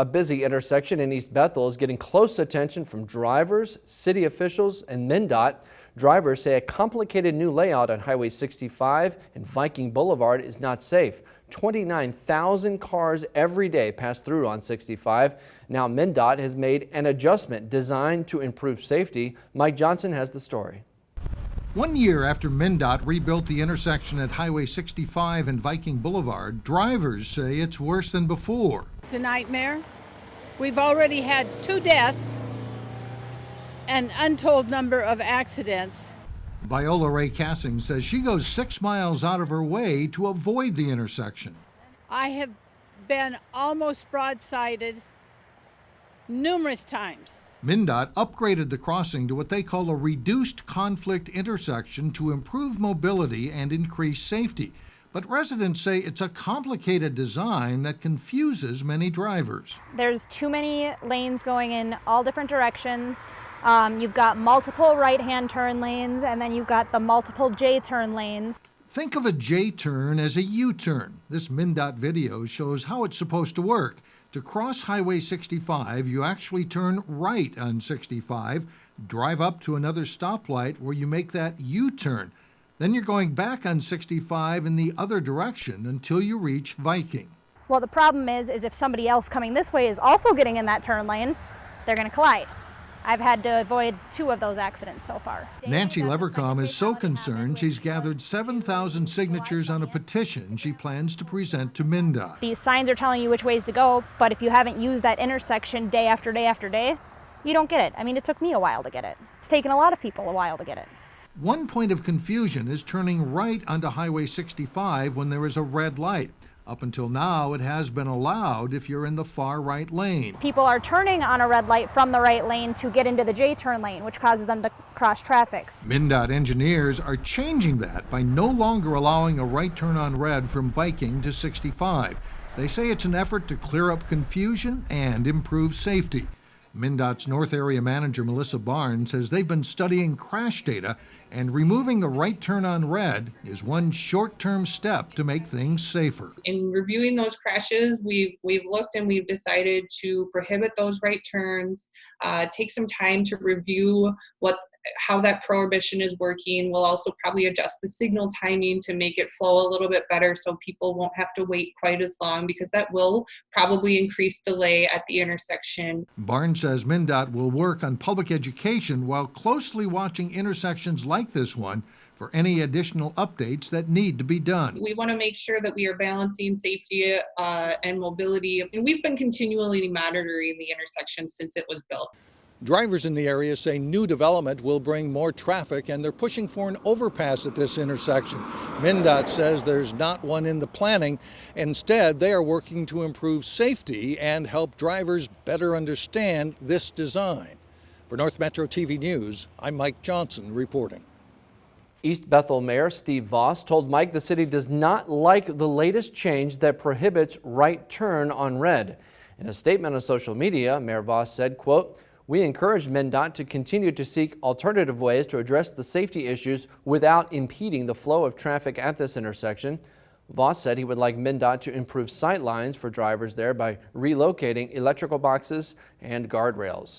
A busy intersection in East Bethel is getting close attention from drivers, city officials, and MnDOT. Drivers say a complicated new layout on Highway 65 and Viking Boulevard is not safe. 29,000 cars every day pass through on 65. Now MnDOT has made an adjustment designed to improve safety. Mike Johnson has the story. 1 year after MnDOT rebuilt the intersection at Highway 65 and Viking Boulevard, drivers say it's worse than before. It's a nightmare. We've already had 2 deaths and untold number of accidents. Viola Ray Cassing says she goes 6 miles out of her way to avoid the intersection. I have been almost broadsided numerous times. MnDOT upgraded the crossing to what they call a reduced conflict intersection to improve mobility and increase safety. But residents say it's a complicated design that confuses many drivers. There's too many lanes going in all different directions. You've got multiple right-hand turn lanes, and then you've got the multiple J-turn lanes. Think of a J-turn as a U-turn. This MnDOT video shows how it's supposed to work. To cross Highway 65, you actually turn right on 65, drive up to another stoplight where you make that U-turn. Then you're going back on 65 in the other direction until you reach Viking. Well, the problem is if somebody else coming this way is also getting in that turn lane, they're going to collide. I've had to avoid 2 of those accidents so far. Nancy Levercom is so concerned she's gathered 7,000 signatures on a petition she plans to present to MnDOT. These signs are telling you which ways to go, but if you haven't used that intersection day after day after day, you don't get it. I mean, it took me a while to get it. It's taken a lot of people a while to get it. One point of confusion is turning right onto Highway 65 when there is a red light. Up until now, it has been allowed if you're in the far right lane. People are turning on a red light from the right lane to get into the J-turn lane, which causes them to cross traffic. MnDOT engineers are changing that by no longer allowing a right turn on red from Viking to 65. They say it's an effort to clear up confusion and improve safety. MnDOT's North Area Manager Melissa Barnes says they've been studying crash data, and removing the right turn on red is one short-term step to make things safer. In reviewing those crashes, we've looked and we've decided to prohibit those right turns, take some time to review how that prohibition is working. We'll also probably adjust the signal timing to make it flow a little bit better so people won't have to wait quite as long, because that will probably increase delay at the intersection. Barnes says MnDOT will work on public education while closely watching intersections like this one for any additional updates that need to be done. We want to make sure that we are balancing safety and mobility, and we've been continually monitoring the intersection since it was built. Drivers in the area say new development will bring more traffic, and they're pushing for an overpass at this intersection. MnDOT says there's not one in the planning. Instead, they are working to improve safety and help drivers better understand this design. For North Metro TV News, I'm Mike Johnson reporting. East Bethel Mayor Steve Voss told Mike the city does not like the latest change that prohibits right turn on red. In a statement on social media, Mayor Voss said, quote, "We encourage MnDOT to continue to seek alternative ways to address the safety issues without impeding the flow of traffic at this intersection." Voss said he would like MnDOT to improve sight lines for drivers there by relocating electrical boxes and guardrails.